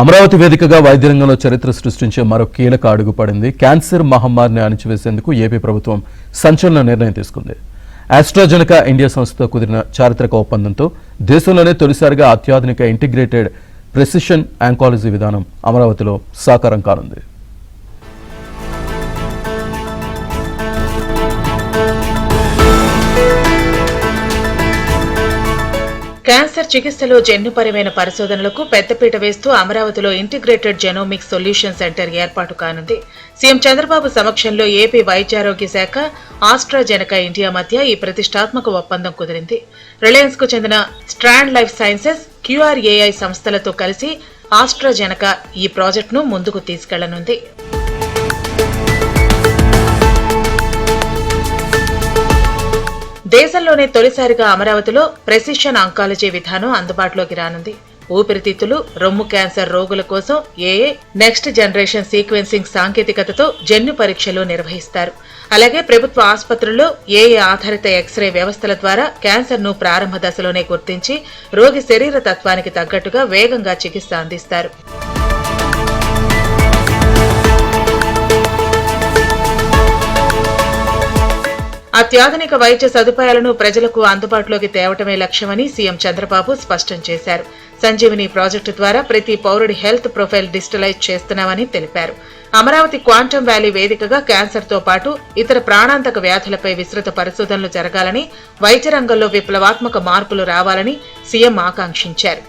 అమరావతి వేదికగా వైద్య రంగంలో చరిత్ర సృష్టించే మరో కీలక అడుగు పడింది. క్యాన్సర్ మహమ్మారిని అణిచివేసేందుకు ఏపీ ప్రభుత్వం సంచలన నిర్ణయం తీసుకుంది. ఆస్ట్రాజెనెకా ఇండియా సంస్థతో కుదిరిన చారిత్రక ఒప్పందంతో దేశంలోనే తొలిసారిగా అత్యాధునిక ఇంటిగ్రేటెడ్ ప్రెసిషన్ ఆంకాలజీ విధానం అమరావతిలో సాకారం కానుంది. క్యాన్సర్ చికిత్సలో జన్యుపరమైన పరిశోధనలకు పెద్దపీట వేస్తూ అమరావతిలో ఇంటిగ్రేటెడ్ జెనోమిక్ సొల్యూషన్ సెంటర్ ఏర్పాటు కానుంది. సీఎం చంద్రబాబు సమక్షంలో ఏపీ వైద్యారోగ్య శాఖ, ఆస్ట్రాజెనెకా ఇండియా మధ్య ఈ ప్రతిష్టాత్మక ఒప్పందం కుదిరింది. రిలయన్స్ కు చెందిన స్ట్రాండ్ లైఫ్ సైన్సెస్, QRAI సంస్థలతో కలిసి ఆస్ట్రాజెనెకా ఈ ప్రాజెక్టును ముందుకు తీసుకెళ్లనుంది. దేశంలోనే తొలిసారిగా అమరావతిలో ప్రెసిషన్ ఆంకాలజీ విధానం అందుబాటులోకి రానుంది. ఊపిరితిత్తులు, రొమ్ము క్యాన్సర్ రోగుల కోసం ఏఏ నెక్స్ట్ జనరేషన్ సీక్వెన్సింగ్ సాంకేతికతతో జన్యు పరీక్షలు నిర్వహిస్తారు. అలాగే ప్రభుత్వ ఆసుపత్రుల్లో ఏఏ ఆధారిత ఎక్స్రే వ్యవస్థల ద్వారా క్యాన్సర్ ను ప్రారంభ దశలోనే గుర్తించి రోగి శరీర తత్వానికి తగ్గట్టుగా వేగంగా చికిత్స అందిస్తారు. అత్యాధునిక వైద్య సదుపాయాలను ప్రజలకు అందుబాటులోకి తేవటమే లక్ష్యమని సీఎం చంద్రబాబు స్పష్టం చేశారు. సంజీవని ప్రాజెక్టు ద్వారా ప్రతి పౌరుడి హెల్త్ ప్రొఫైల్ డిజిటలైజ్ చేస్తున్నామని తెలిపారు. అమరావతి క్వాంటమ్ వ్యాలీ వేదికగా క్యాన్సర్ తో పాటు ఇతర ప్రాణాంతక వ్యాధులపై విస్తృత పరిశోధనలు జరగాలని, వైద్య రంగంలో విప్లవాత్మక మార్పులు రావాలని సీఎం ఆకాంక్షించారు.